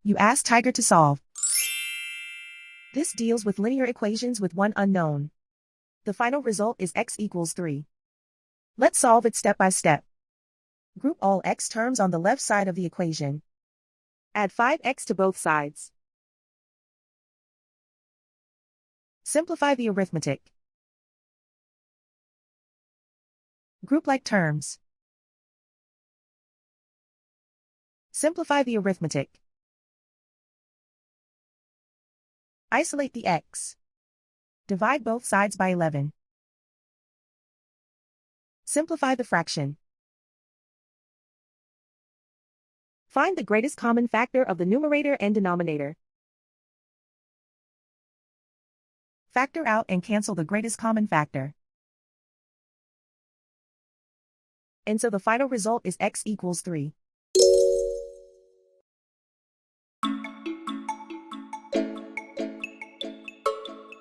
You ask Tiger to solve. This deals with linear equations with one unknown. The final result is x equals 3. Let's solve it step by step. Group all x terms on the left side of the equation. Add 5x to both sides. Simplify the arithmetic. Group like terms. Simplify the arithmetic. Isolate the x. Divide both sides by 11. Simplify the fraction. Find the greatest common factor of the numerator and denominator. Factor out and cancel the greatest common factor. And so the final result is x equals 3.